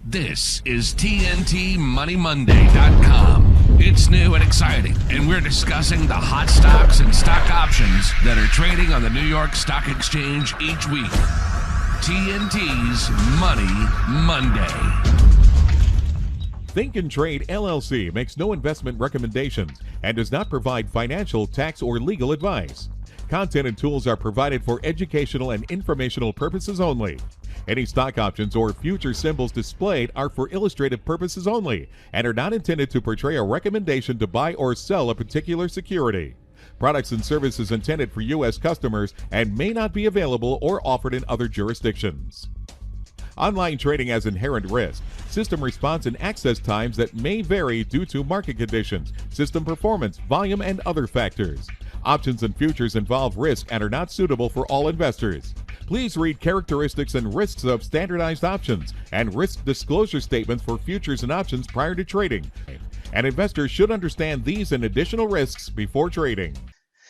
This is TNTMoneyMonday.com. It's new and exciting, and we're discussing the hot stocks and stock options that are trading on the New York Stock Exchange each week. TNT's Money Monday. Think and Trade LLC makes no investment recommendations and does not provide financial, tax, or legal advice. Content and tools are provided for educational and informational purposes only. Any stock options or future symbols displayed are for illustrative purposes only and are not intended to portray a recommendation to buy or sell a particular security. Products and services intended for U.S. customers and may not be available or offered in other jurisdictions. Online trading has inherent risk, system response, and access times that may vary due to market conditions, system performance, volume, and other factors. Options and futures involve risk and are not suitable for all investors. Please read characteristics and risks of standardized options and risk disclosure statements for futures and options prior to trading. An investor should understand these and additional risks before trading.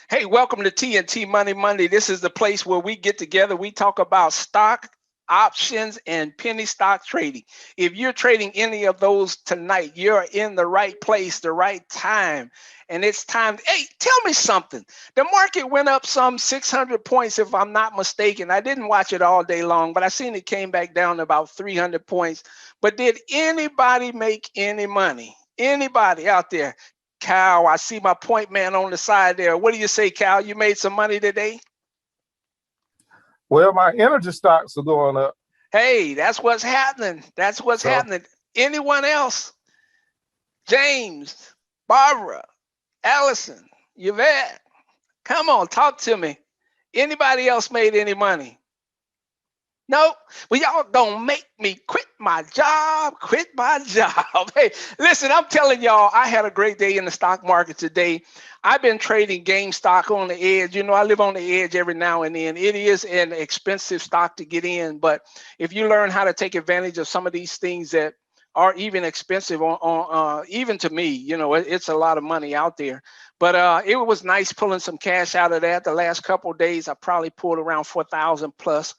Hey, welcome to TNT Money Monday. This is the place where we get together. We talk about stock, options, and penny stock trading. If you're trading any of those tonight, you're in the right place, the right time. And it's time. Hey, tell me something. The market went up some 600 points, if I'm not mistaken. I didn't watch it all day long, but I seen it came back down to about 300 points. But did anybody make any money? Anybody out there? Cal, I see my point man on the side there. What do you say, Cal? You made some money today? Well, my energy stocks are going up. Hey, that's what's happening. That's what's happening. Anyone else? James, Barbara, Allison, Yvette, come on, talk to me. Anybody else made any money? No, well, y'all don't make me quit my job. Hey, listen, I'm telling y'all, I had a great day in the stock market today. I've been trading GameStop on the edge. You know, I live on the edge every now and then. It is an expensive stock to get in, but if you learn how to take advantage of some of these things that are even expensive even to me, you know, it's a lot of money out there. But it was nice pulling some cash out of that. The last couple of days, I probably pulled around 4,000 plus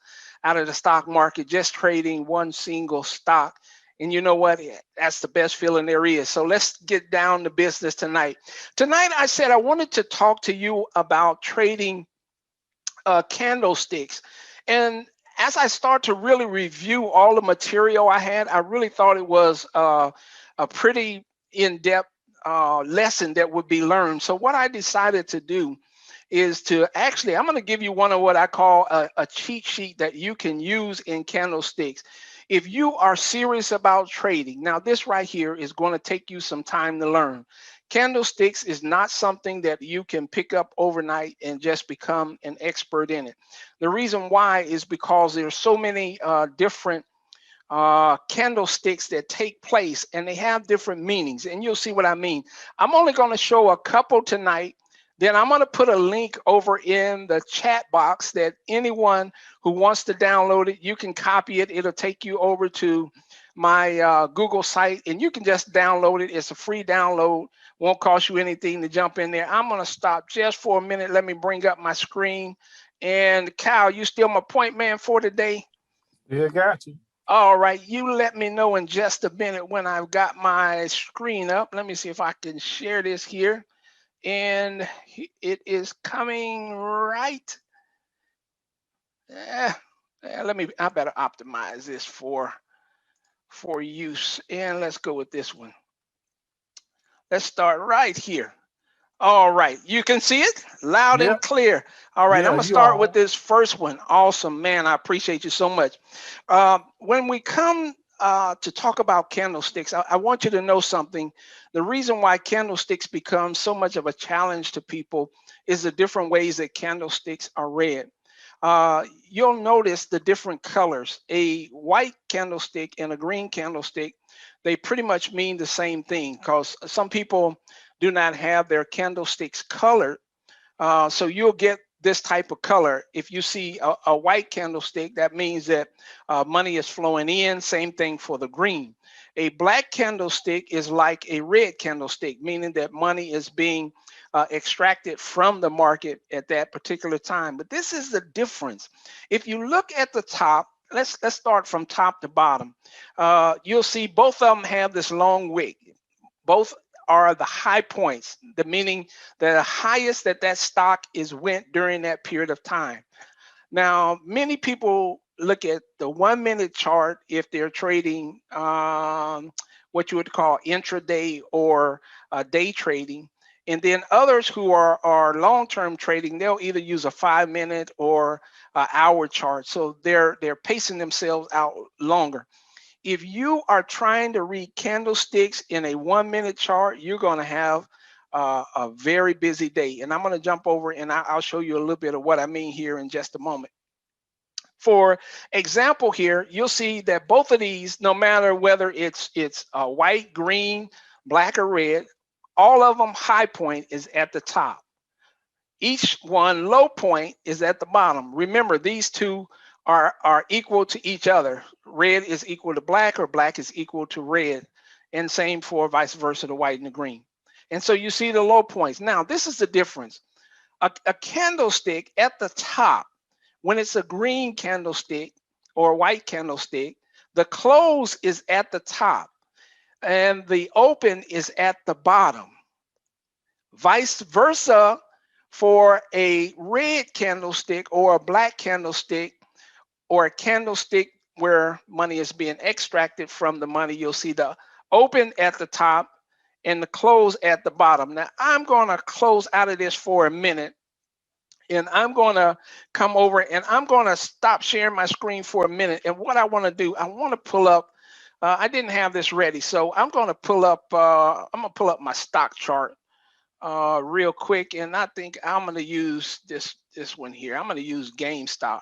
out of the stock market, just trading one single stock. And you know what? That's the best feeling there is. So let's get down to business tonight. Tonight, I said I wanted to talk to you about trading candlesticks. And as I start to really review all the material I had, I really thought it was a pretty in-depth lesson that would be learned. So what I decided to do is to actually, I'm going to give you one of what I call a cheat sheet that you can use in candlesticks. If you are serious about trading, now this right here is going to take you some time to learn. Candlesticks is not something that you can pick up overnight and just become an expert in it. The reason why is because there's so many different candlesticks that take place and they have different meanings, and you'll see what I mean. I'm only going to show a couple tonight. Then I'm going to put a link over in the chat box that anyone who wants to download it, you can copy it. It'll take you over to my Google site, and you can just download it. It's a free download. Won't cost you anything to jump in there. I'm going to stop just for a minute. Let me bring up my screen. And Kyle, you still my point man for today? Yeah, got you. All right. You let me know in just a minute when I've got my screen up. Let me see if I can share this here. And it is coming right. I better optimize this for use. And let's go with this one. Let's start right here. All right, you can see it loud and clear. All right, I'm gonna start with this first one. Awesome, man, I appreciate you so much. When we come to talk about candlesticks, I want you to know something. The reason why candlesticks become so much of a challenge to people is the different ways that candlesticks are read. You'll notice the different colors. A white candlestick and a green candlestick, they pretty much mean the same thing, because some people do not have their candlesticks colored. So you'll get this type of color. If you see a white candlestick, that means that money is flowing in. Same thing for the green. A black candlestick is like a red candlestick, meaning that money is being extracted from the market at that particular time. But this is the difference. If you look at the top, let's start from top to bottom. You'll see both of them have this long wick. Both are the high points, the meaning the highest that that stock is went during that period of time. Now, many people look at the 1 minute chart if they're trading what you would call intraday or day trading. And then others who are long-term trading, they'll either use a 5 minute or hour chart. So they're pacing themselves out longer. If you are trying to read candlesticks in a 1 minute chart, you're going to have a very busy day. And I'm going to jump over and I'll show you a little bit of what I mean here in just a moment. For example here, you'll see that both of these, no matter whether it's white, green, black, or red, all of them high point is at the top. Each one low point is at the bottom. Remember, these two are equal to each other. Red is equal to black, or black is equal to red. And same for vice versa, the white and the green. And so you see the low points. Now, this is the difference. A candlestick at the top, when it's a green candlestick or a white candlestick, the close is at the top and the open is at the bottom. Vice versa, for a red candlestick or a black candlestick or a candlestick where money is being extracted from the money, you'll see the open at the top and the close at the bottom. Now, I'm going to close out of this for a minute. And I'm going to come over and I'm going to stop sharing my screen for a minute. And what I want to do, I want to pull up, I didn't have this ready. So I'm going to pull up, my stock chart real quick. And I think I'm going to use this one here. I'm going to use GameStop.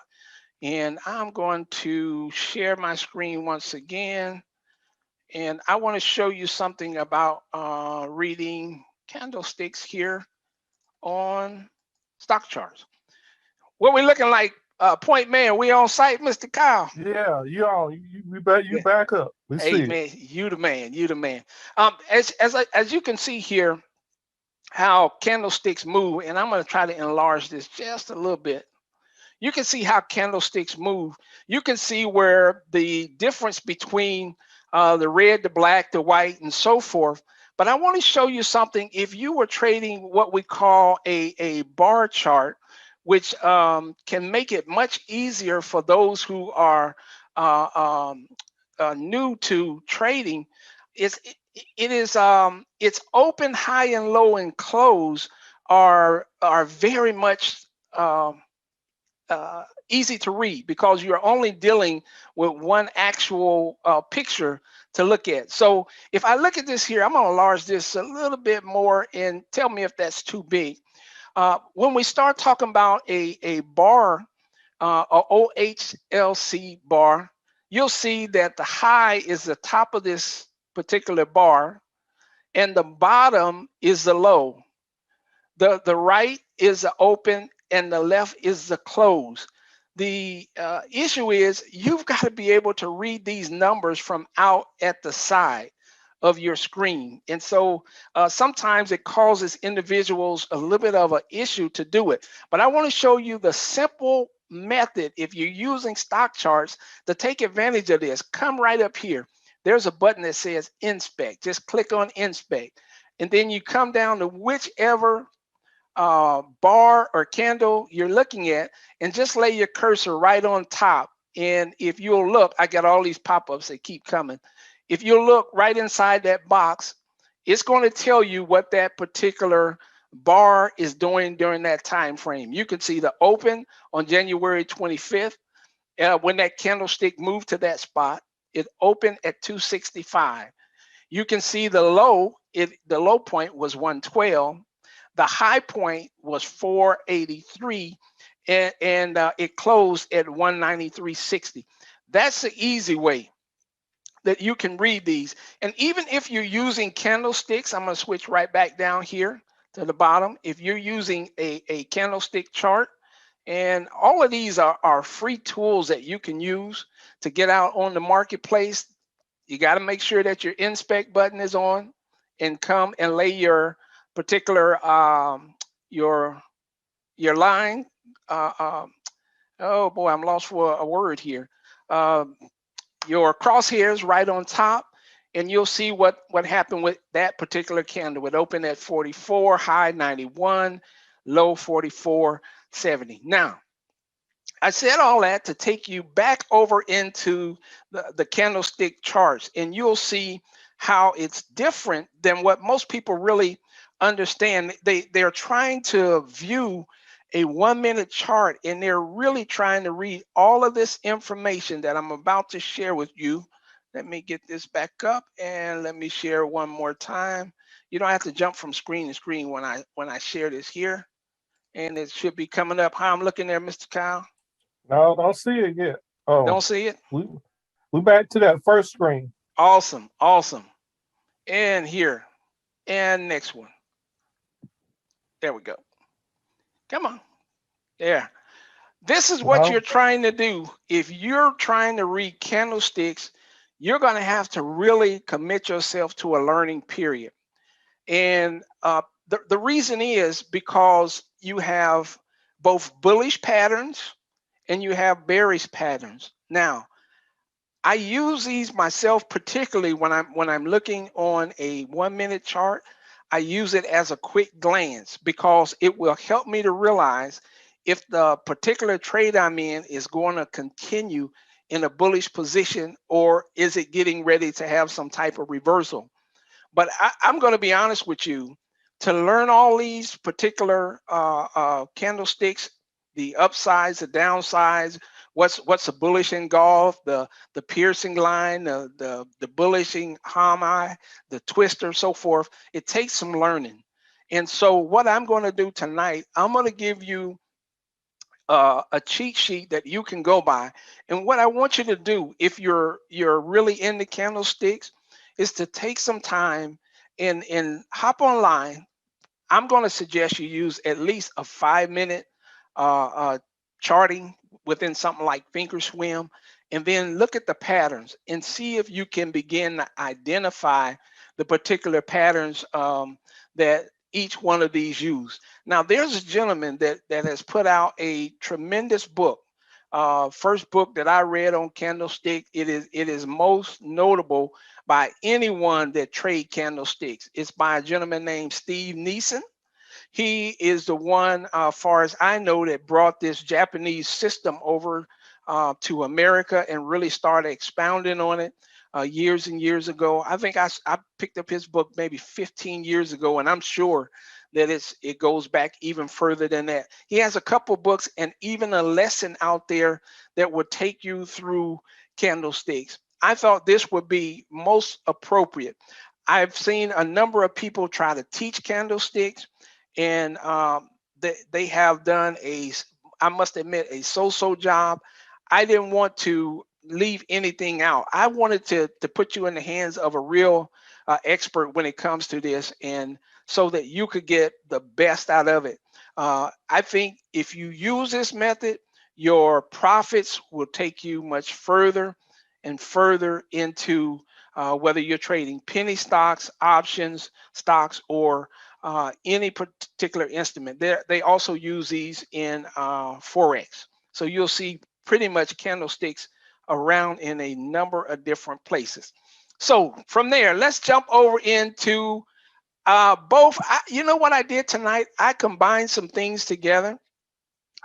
And I'm going to share my screen once again. And I want to show you something about reading candlesticks here on stock charts. What we looking like, point man? We on site, Mr. Kyle? Yeah, you back up. Let's Hey see. man, you the man, you the man. As you can see here, how candlesticks move, and I'm going to try to enlarge this just a little bit. You can see how candlesticks move. You can see where the difference between the red, the black, the white, and so forth. But I want to show you something. If you were trading what we call a bar chart, which can make it much easier for those who are new to trading, it's open, high, and low, and close are very much easy to read because you're only dealing with one actual picture to look at. So if I look at this here, I'm going to enlarge this a little bit more and tell me if that's too big. When we start talking about a bar, a OHLC bar, you'll see that the high is the top of this particular bar and the bottom is the low. The right is the open and the left is the close. The issue is you've got to be able to read these numbers from out at the side of your screen. And so sometimes it causes individuals a little bit of an issue to do it. But I want to show you the simple method if you're using stock charts to take advantage of this. Come right up here. There's a button that says inspect. Just click on inspect. And then you come down to whichever bar or candle you're looking at and just lay your cursor right on top. And if you'll look, I got all these pop-ups that keep coming. If you look right inside that box, it's going to tell you what that particular bar is doing during that time frame. You can see the open on January 25th. When that candlestick moved to that spot, it opened at 265. You can see the low. The low point was 112. The high point was 483, and it closed at 193.60. That's the easy way that you can read these. And even if you're using candlesticks, I'm going to switch right back down here to the bottom. If you're using a candlestick chart, and all of these are free tools that you can use to get out on the marketplace. You got to make sure that your inspect button is on and come and lay your particular your line. Oh boy, I'm lost for a word here. your crosshairs right on top, and you'll see what happened with that particular candle. It opened at 44, high 91, low 44.70. Now, I said all that to take you back over into the candlestick charts, and you'll see how it's different than what most people really understand. They're trying to view a 1 minute chart, and they're really trying to read all of this information that I'm about to share with you. Let me get this back up and let me share one more time. You don't have to jump from screen to screen when I share this here, and it should be coming up. How I'm looking there, Mr. Kyle? No, don't see it yet. Don't see it? We back to that first screen. Awesome, awesome. And here, and next one. There we go. Come on. There. This is what you're trying to do. If you're trying to read candlesticks, you're going to have to really commit yourself to a learning period. And the reason is because you have both bullish patterns and you have bearish patterns. Now, I use these myself, particularly when I'm looking on a 1 minute chart. I use it as a quick glance because it will help me to realize if the particular trade I'm in is going to continue in a bullish position, or is it getting ready to have some type of reversal. But I'm going to be honest with you, to learn all these particular candlesticks, the upsides, the downsides, what's a bullish engulf, the piercing line, the bullishing high, the twister, so forth. It takes some learning. And so what I'm going to do tonight, I'm going to give you a cheat sheet that you can go by. And what I want you to do, if you're really into candlesticks, is to take some time and hop online. I'm going to suggest you use at least a 5 minute charting within something like Thinkorswim, and then look at the patterns and see if you can begin to identify the particular patterns that each one of these use. Now, there's a gentleman that has put out a tremendous book. First book that I read on candlestick. It is most notable by anyone that trade candlesticks. It's by a gentleman named Steve Neeson. He is the one, far as I know, that brought this Japanese system over to America and really started expounding on it years and years ago. I think I picked up his book maybe 15 years ago, and I'm sure that it goes back even further than that. He has a couple books and even a lesson out there that would take you through candlesticks. I thought this would be most appropriate. I've seen a number of people try to teach candlesticks, and they have done I must admit, a so-so job. I didn't want to leave anything out. I wanted to put you in the hands of a real expert when it comes to this, and so that you could get the best out of it. I think if you use this method, your profits will take you much further and further into whether you're trading penny stocks, options, stocks, or any particular instrument. They also use these in Forex. So you'll see pretty much candlesticks around in a number of different places. So from there, let's jump over into both. You know what I did tonight? I combined some things together.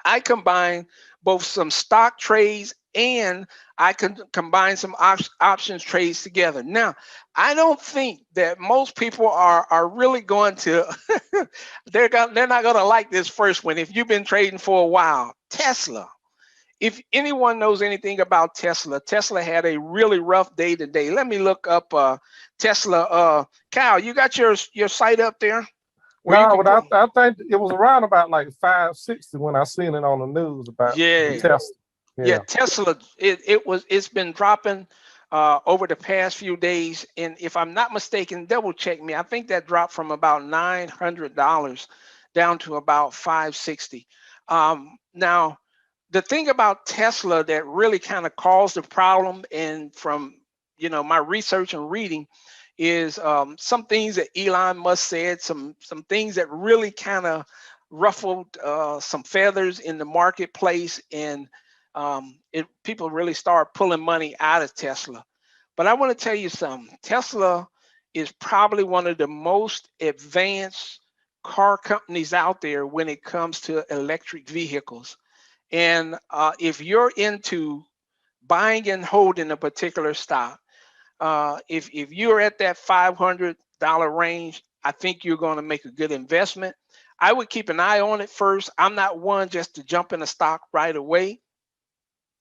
I combined both some stock trades and I can combine some options trades together. Now, I don't think that most people are really going to they're not going to like this first one. If you've been trading for a while, Tesla. If anyone knows anything about Tesla, Tesla had a really rough day today. Let me look up Tesla. Kyle, you got your site up there? No, but I think it was around about like 560 when I seen it on the news about Tesla. Yeah, Tesla. It's been dropping over the past few days, and if I'm not mistaken, double check me. I think that dropped from about $900 down to about 560. Now, the thing about Tesla that really kind of caused the problem, and from my research and reading, is some things that Elon Musk said, some things that really kind of ruffled some feathers in the marketplace, and People really start pulling money out of Tesla. But I want to tell you something. Tesla is probably one of the most advanced car companies out there when it comes to electric vehicles. And if you're into buying and holding a particular stock, if you're at that $500 range, I think you're going to make a good investment. I would keep an eye on it first. I'm not one just to jump in a stock right away.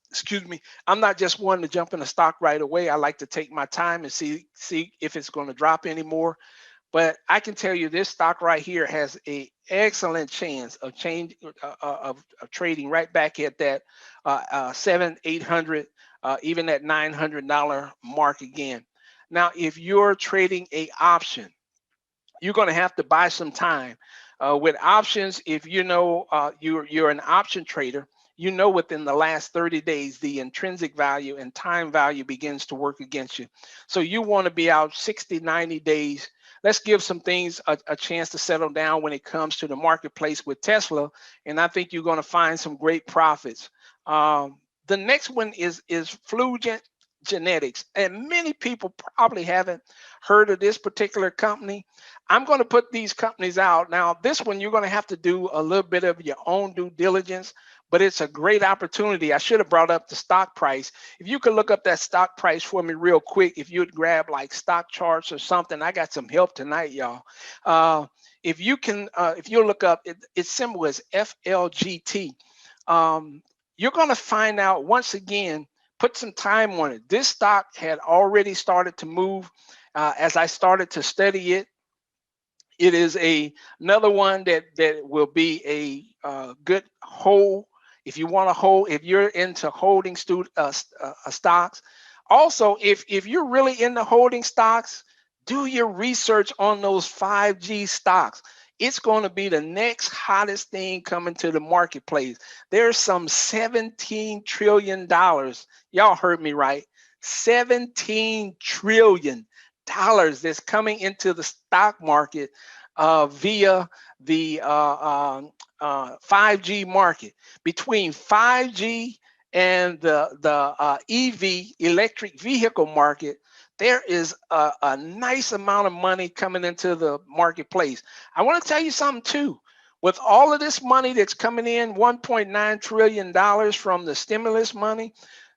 Excuse me. I'm not just one to jump in a stock right away. I like to take my time and see if it's going to drop anymore. But I can tell you this stock right here has a excellent chance of of trading right back at that 800, even that $900 mark again. Now, if you're trading a option, you're going to have to buy some time. With options, if you know you're an option trader, you know within the last 30 days the intrinsic value and time value begins to work against you. So you want to be out 60, 90 days. Let's give some things a chance to settle down when it comes to the marketplace with Tesla, and I think you're going to find some great profits. The next one is Flugent Genetics, and many people probably haven't heard of this particular company. I'm going to put these companies out. Now, this one, you're going to have to do a little bit of your own due diligence, but it's a great opportunity. I should have brought up the stock price. If you could look up that stock price for me real quick, if you'd grab like stock charts or something, I got some help tonight, y'all. If you can, if you look up, its symbol is FLGT. You're going to find out once again, put some time on it. This stock had already started to move as I started to study it. It is another one that will be a good hold if you want to hold. If you're into holding stocks, also if you're really into holding stocks, do your research on those 5G stocks. It's going to be the next hottest thing coming to the marketplace. There's some $17 trillion. Y'all heard me right. $17 trillion that's coming into the stock market via the 5G market. Between 5G and the EV electric vehicle market, there is a nice amount of money coming into the marketplace. I want to tell you something too. With all of this money that's coming in, $1.9 trillion from the stimulus money,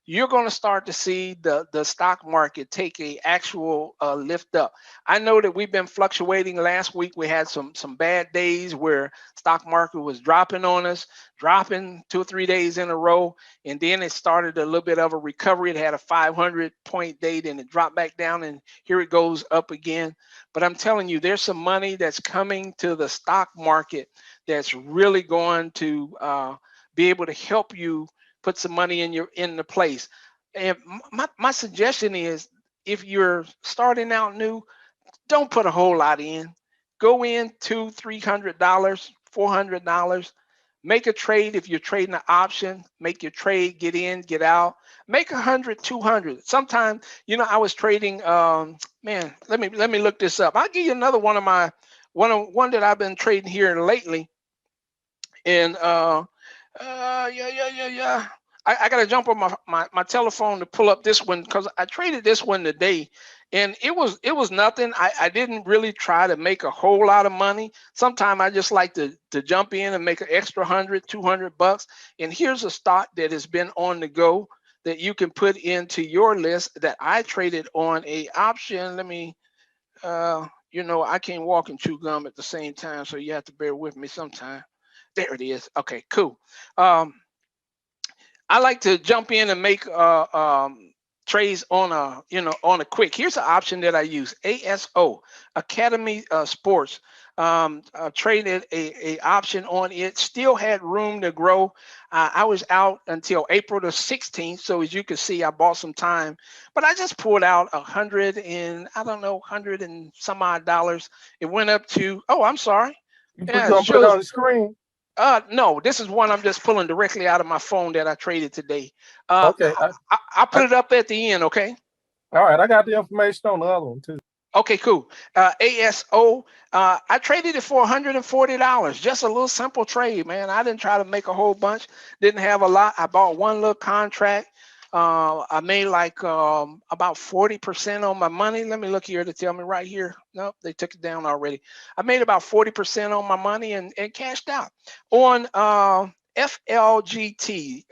you're going to start to see the stock market take a actual lift up. I know that we've been fluctuating. Last week we had some bad days where stock market was dropping on us, dropping 2 or 3 days in a row, and then it started a little bit of a recovery. It had a 500-point day, and it dropped back down, and here it goes up again. But I'm telling you, there's some money that's coming to the stock market that's really going to be able to help you put some money in the place. And my suggestion is, if you're starting out new, don't put a whole lot in. Go in $200, $300, $400. Make a trade. If you're trading an option, make your trade, get in, get out. Make 100, 200. Sometimes, I was trading. Man, let me look this up. I'll give you another one of my one that I've been trading here lately. And yeah. I got to jump on my telephone to pull up this one because I traded this one today, and it was nothing. I didn't really try to make a whole lot of money. Sometimes I just like to jump in and make an extra 100, $200. And here's a stock that has been on the go that you can put into your list that I traded on a option. Let me, I can't walk and chew gum at the same time, so you have to bear with me sometime. There it is. Okay, cool. I like to jump in and make trades on a quick. Here's an option that I use: ASO Academy Sports. Traded a option on it. Still had room to grow. I was out until April the 16th. So as you can see, I bought some time, but I just pulled out 100 and some odd dollars. It went up to. Oh, I'm sorry. You Yeah, gonna put it on the screen? No, this is one I'm just pulling directly out of my phone that I traded today. Okay. I'll put it up at the end, okay? All right. I got the information on the other one too. Okay, cool. ASO. I traded it for $140. Just a little simple trade, man. I didn't try to make a whole bunch. Didn't have a lot. I bought one little contract. I made like about 40% on my money. Let me look here to tell me right here. Nope, they took it down already. I made about 40% on my money and cashed out on FLGT.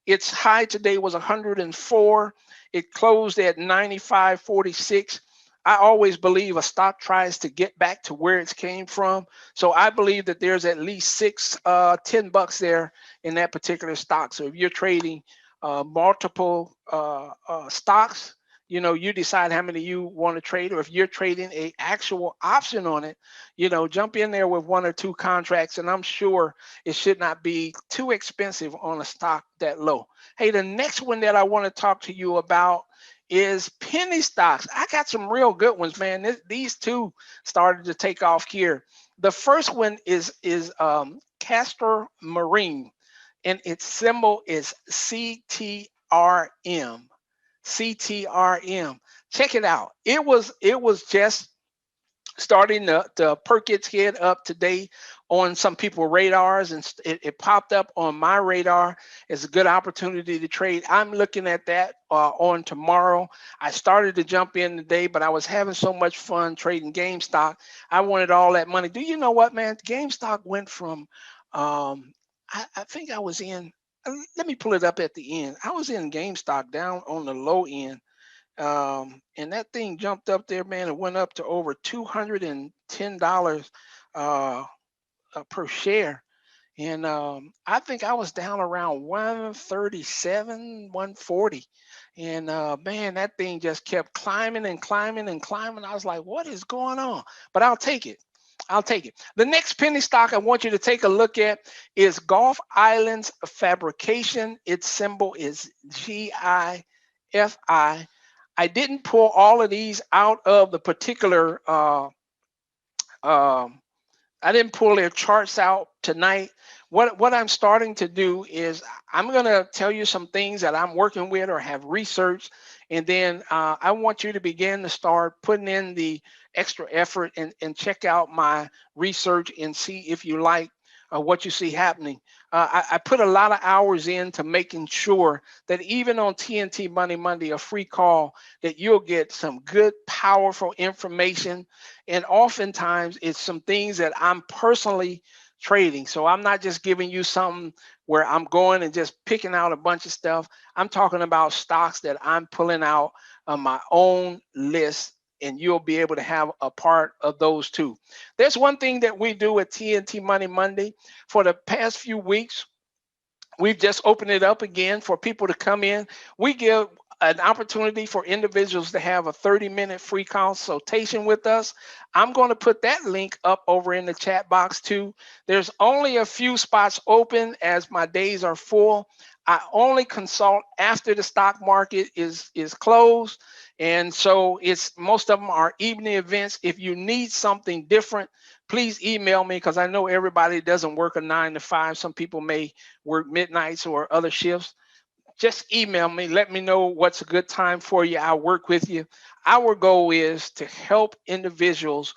Its high today was 104. It closed at 95.46. I always believe a stock tries to get back to where it came from. So I believe that there's at least $10 there in that particular stock. So if you're trading multiple stocks, you know, you decide how many you want to trade, or if you're trading a actual option on it, you know, jump in there with one or two contracts, and I'm sure it should not be too expensive on a stock that low. Hey, the next one that I want to talk to you about is penny stocks. I got some real good ones, man. These two started to take off here. The first one is Castor Marine, and its symbol is CTRM. CTRM. Check it out. It was just starting to perk its head up today on some people's radars, and it popped up on my radar as a good opportunity to trade. I'm looking at that on tomorrow. I started to jump in today, but I was having so much fun trading GameStop. I wanted all that money. Do you know what, man? GameStop went from, I think I was in, let me pull it up at the end. I was in GameStop down on the low end. And that thing jumped up there, man. It went up to over $210 per share. And I think I was down around 137, 140. And man, that thing just kept climbing and climbing and climbing. I was like, what is going on? But I'll take it. I'll take it. The next penny stock I want you to take a look at is Gulf Islands Fabrication. Its symbol is GIFI. I didn't pull all of these out of the particular, I didn't pull their charts out tonight. What I'm starting to do is I'm going to tell you some things that I'm working with or have researched. And then I want you to begin to start putting in the extra effort and check out my research and see if you like what you see happening. I put a lot of hours into making sure that even on TNT Money Monday, a free call, that you'll get some good, powerful information. And oftentimes it's some things that I'm personally trading. So I'm not just giving you something where I'm going and just picking out a bunch of stuff. I'm talking about stocks that I'm pulling out on my own list, and you'll be able to have a part of those too. There's one thing that we do at TNT Money Monday. For the past few weeks, we've just opened it up again for people to come in. We give an opportunity for individuals to have a 30-minute free consultation with us. I'm going to put that link up over in the chat box too. There's only a few spots open as my days are full. I only consult after the stock market is closed. And so most of them are evening events. If you need something different, please email me, because I know everybody doesn't work a 9 to 5. Some people may work midnights or other shifts. Just email me. Let me know what's a good time for you. I'll work with you. Our goal is to help individuals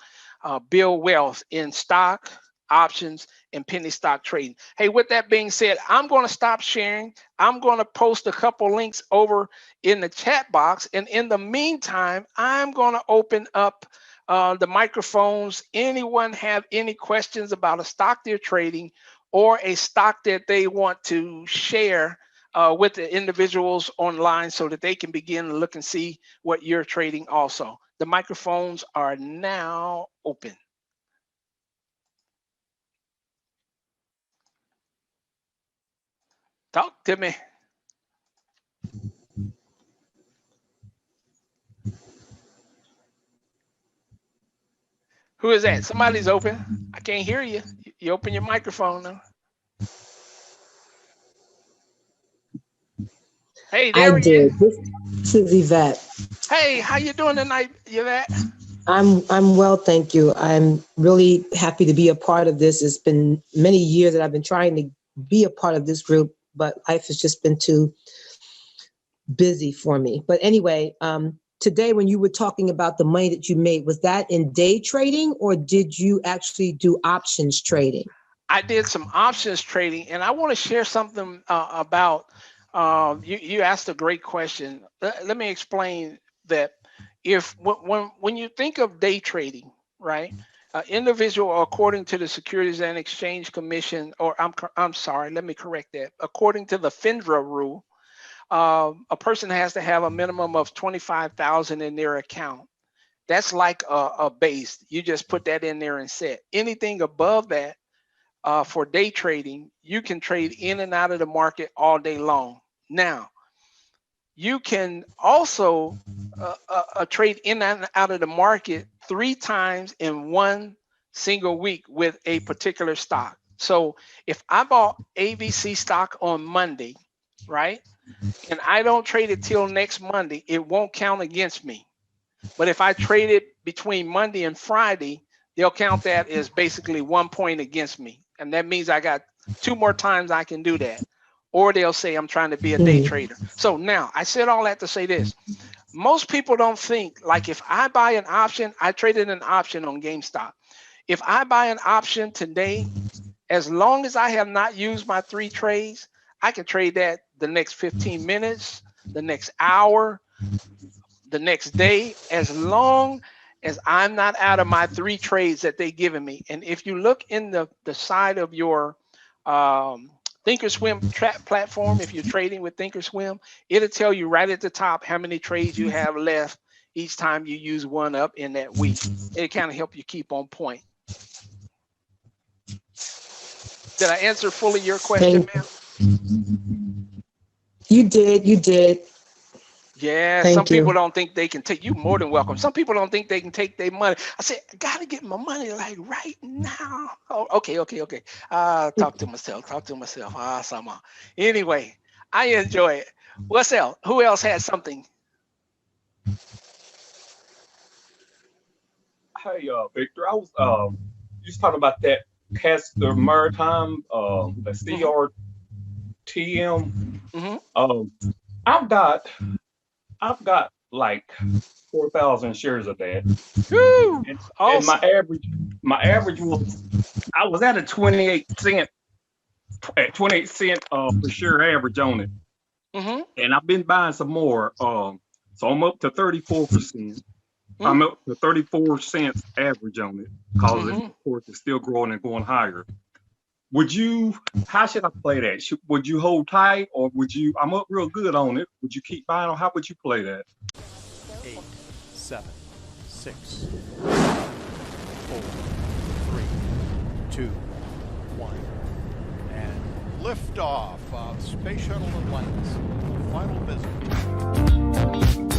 build wealth in stock, options, and penny stock trading. Hey, with that being said, I'm going to stop sharing. I'm going to post a couple links over in the chat box. And in the meantime, I'm going to open up the microphones. Anyone have any questions about a stock they're trading or a stock that they want to share with the individuals online so that they can begin to look and see what you're trading also? The microphones are now open. Talk to me. Who is that? Somebody's open. I can't hear you. You open your microphone now. Hey, there he is. This is Yvette. Hey, how you doing tonight, Yvette? I'm well, thank you. I'm really happy to be a part of this. It's been many years that I've been trying to be a part of this group, but life has just been too busy for me. But anyway, today when you were talking about the money that you made, was that in day trading or did you actually do options trading? I did some options trading, and I want to share something about. You asked a great question. Let me explain that. If when you think of day trading, right? Individual, according to the Securities and Exchange Commission, or I'm sorry, let me correct that. According to the FINRA rule, a person has to have a minimum of 25,000 in their account. That's like a base. You just put that in there and set. Anything above that, for day trading, you can trade in and out of the market all day long. Now, you can also trade in and out of the market 3 times in one single week with a particular stock. So if I bought ABC stock on Monday, right, and I don't trade it till next Monday, it won't count against me. But if I trade it between Monday and Friday, they'll count that as basically 1 point against me. And that means I got 2 more times I can do that. Or they'll say I'm trying to be a day trader. So now I said all that to say this. Most people don't think, like, if I buy an option, I traded an option on GameStop. If I buy an option today, as long as I have not used my 3 trades, I can trade that the next 15 minutes, the next hour, the next day, as long as I'm not out of my 3 trades that they've given me. And if you look in the side of your Thinkorswim platform, if you're trading with Thinkorswim, it'll tell you right at the top how many trades you have left each time you use one up in that week. It kind of help you keep on point. Did I answer fully your question, ma'am? You did. Yeah, Thank some people you. don't think they can take, you more than welcome. Some people don't think they can take their money. I said, I gotta get my money like right now. Oh, okay. Talk to myself. Somehow. Anyway, I enjoy it. What's else? Who else had something? Hey, Victor, I was just talking about that Castor Maritime, the CRTM. I've got like 4,000 shares of that. Woo, and awesome. my average was, I was at a 28 cent per share average on it. And I've been buying some more. So I'm up to 34%. I'm up to 34 cents average on it, because of course it's still growing and going higher. How should I play that? Would you hold tight, or I'm up real good on it. Would you keep buying, or how would you play that? 8, 7, 6, 5, 4, 3, 2, 1. And liftoff of Space Shuttle Atlantis. Final visit.